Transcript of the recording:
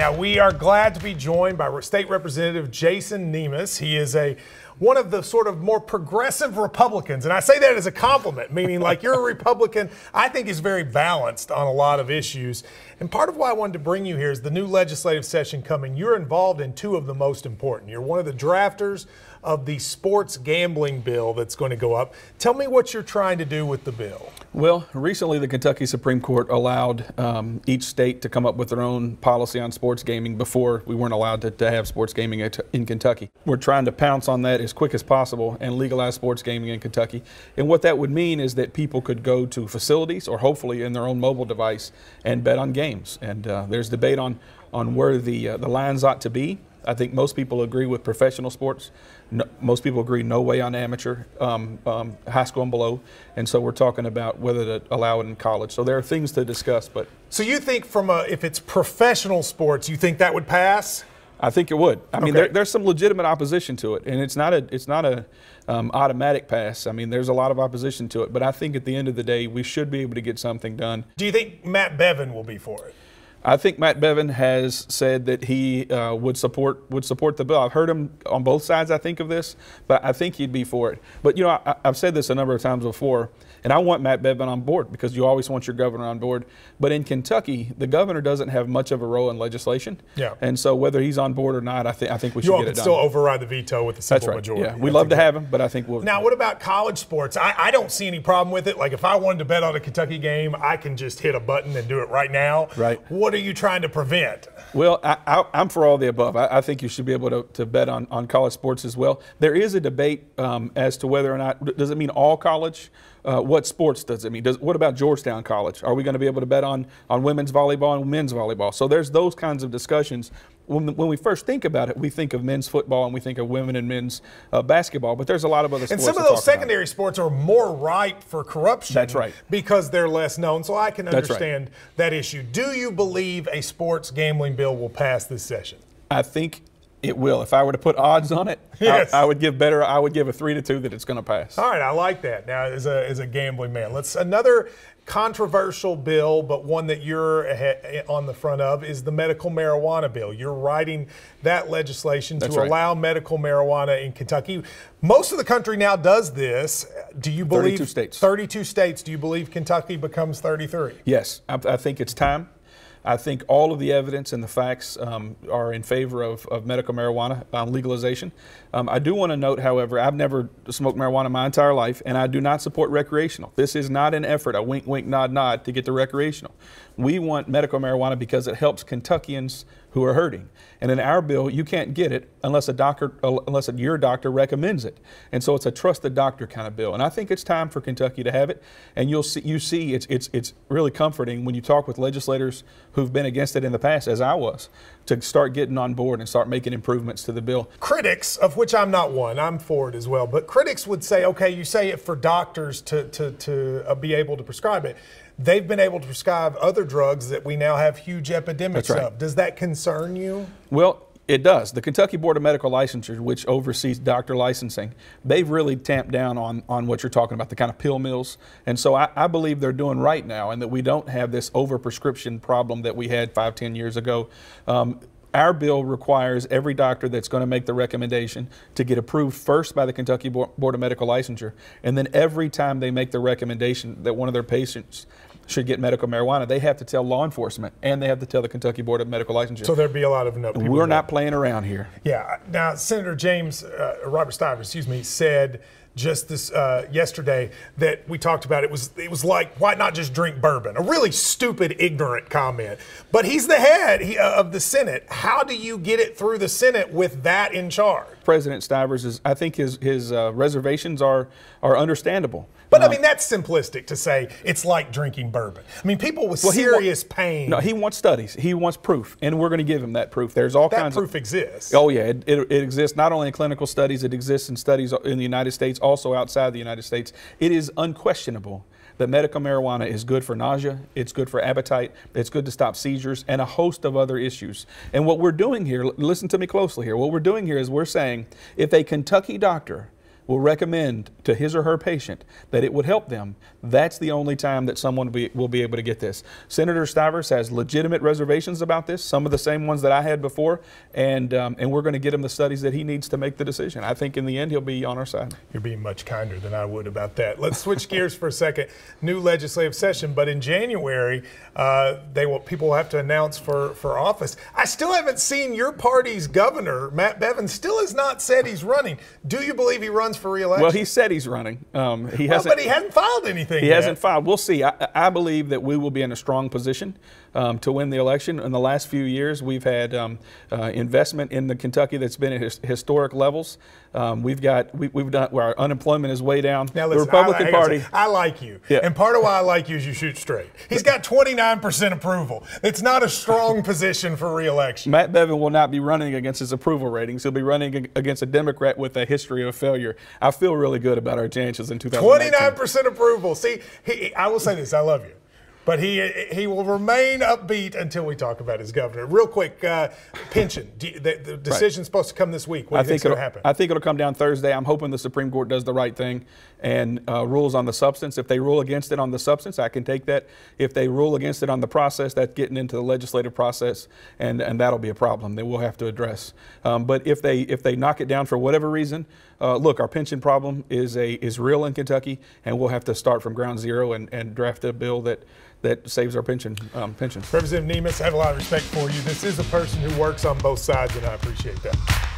Now, we are glad to be joined by State Representative Jason Nemes. He is one of the sort of more progressive Republicans, and I say that as a compliment, meaning like you're a Republican, I think is very balanced on a lot of issues. And part of why I wanted to bring you here is the new legislative session coming. You're involved in two of the most important. You're one of the drafters of the sports gambling bill that's going to go up. Tell me what you're trying to do with the bill. Well, recently the Kentucky Supreme Court allowed each state to come up with their own policy on sports gaming. Before, we weren't allowed to have sports gaming in Kentucky. We're trying to pounce on that as quick as possible and legalize sports gaming in Kentucky. And what that would mean is that people could go to facilities or hopefully in their own mobile device and bet on games. And there's debate on where the lines ought to be. I think most people agree with professional sports. No, most people agree no way on amateur, high school and below. And so we're talking about whether to allow it in college. So there are things to discuss. But so you think if it's professional sports, you think that would pass? I think it would. I mean, there's some legitimate opposition to it, and it's not a automatic pass. I mean, there's a lot of opposition to it. But I think at the end of the day, we should be able to get something done. Do you think Matt Bevin will be for it? I think Matt Bevin has said that he would support the bill. I've heard him on both sides, I think, of this, but I think he'd be for it. But, you know, I've said this a number of times before, and I want Matt Bevin on board because you always want your governor on board. But in Kentucky, the governor doesn't have much of a role in legislation. Yeah. And so whether he's on board or not, I think we should get it done. You can still override the veto with a simple majority. Yeah, we love to have him, but I think we'll. Now, what about college sports? I don't see any problem with it. Like, if I wanted to bet on a Kentucky game, I can just hit a button and do it right now. Right. What are you trying to prevent? Well, I'm for all the above. I think you should be able to bet on college sports as well. There is a debate as to whether or not, does it mean all college? What sports does it mean? What about Georgetown College? Are we going to be able to bet on women's volleyball and men's volleyball? So there's those kinds of discussions. When we first think about it, we think of men's football and we think of women and men's basketball, but there's a lot of other sports. And some of those secondary sports are more ripe for corruption. That's right. Because they're less known. So I can understand that issue. Do you believe a sports gambling bill will pass this session? I think it will. If I were to put odds on it, yes. I would give a 3-2 that it's going to pass. All right, I like that. Now, as a gambling man, another controversial bill, but one that you're on the front of, is the medical marijuana bill. You're writing that legislation to allow medical marijuana in Kentucky. Most of the country now does this. Do you believe 32 states? 32 states. Do you believe Kentucky becomes 33? Yes, I think it's time. I think all of the evidence and the facts are in favor of medical marijuana legalization. I do want to note, however, I've never smoked marijuana my entire life, and I do not support recreational. This is not an effort, a wink, wink, nod, nod, to get the recreational. We want medical marijuana because it helps Kentuckians who are hurting. And in our bill, you can't get it unless your doctor recommends it. And so it's a trusted doctor kind of bill. And I think it's time for Kentucky to have it. And you see it's really comforting when you talk with legislators who've been against it in the past, as I was, to start getting on board and start making improvements to the bill. Critics, of which I'm not one, I'm for it as well, but critics would say, okay, you say it for doctors to be able to prescribe it. They've been able to prescribe other drugs that we now have huge epidemics of. Does that concern you? Well, it does. The Kentucky Board of Medical Licensure, which oversees doctor licensing, they've really tamped down on what you're talking about, the kind of pill mills. And so I believe they're doing right now, and that we don't have this overprescription problem that we had 5-10 years ago. Our bill requires every doctor that's going to make the recommendation to get approved first by the Kentucky Board of Medical Licensure, and then every time they make the recommendation that one of their patients should get medical marijuana, they have to tell law enforcement and they have to tell the Kentucky Board of Medical Licensure. So there'd be a lot of no people. We're not playing around here. Yeah. Now, Senator Robert Stivers, said just this yesterday that we talked about, it was like, why not just drink bourbon? A really stupid, ignorant comment. But he's the head of the Senate. How do you get it through the Senate with that in charge? President Stivers, I think his reservations are understandable. But I mean, that's simplistic to say it's like drinking bourbon. I mean, people with serious pain. No, he wants studies. He wants proof, and we're going to give him that proof. There's all kinds of proof exists. Oh yeah, it exists not only in clinical studies. It exists in studies in the United States, also outside the United States. It is unquestionable that medical marijuana is good for nausea, it's good for appetite, it's good to stop seizures, and a host of other issues. And what we're doing here, listen to me closely here, what we're doing here is we're saying if a Kentucky doctor will recommend to his or her patient that it would help them, that's the only time that someone will be able to get this. Senator Stivers has legitimate reservations about this, some of the same ones that I had before, and we're going to get him the studies that he needs to make the decision. I think in the end he'll be on our side. You're being much kinder than I would about that. Let's switch gears for a second. New legislative session, but in January, people will have to announce for office. I still haven't seen your party's governor, Matt Bevin, still has not said he's running. Do you believe he runs for re-election? Well, he said he's running. But he hasn't filed anything He yet. hasn't filed. We'll see. I believe that we will be in a strong position to win the election. In the last few years, we've had investment in the Kentucky that's been at historic levels. We've done where our unemployment is way down. Now listen, the Republican Party. I like you, yeah. And part of why I like you is you shoot straight. He's got 29% approval. It's not a strong position for re-election. Matt Bevin will not be running against his approval ratings. He'll be running against a Democrat with a history of failure. I feel really good about our chances in 2019. 29% approval. See, I will say this: I love you. But he will remain upbeat until we talk about his governor. Real quick, pension. The decision's supposed to come this week. What do you think's going to happen? I think it'll come down Thursday. I'm hoping the Supreme Court does the right thing and rules on the substance. If they rule against it on the substance, I can take that. If they rule against it on the process, that's getting into the legislative process, and that'll be a problem that we'll have to address. But if they knock it down for whatever reason, look, our pension problem is real in Kentucky, and we'll have to start from ground zero and draft a bill that saves our pensions. Representative Nemes, I have a lot of respect for you. This is a person who works on both sides, and I appreciate that.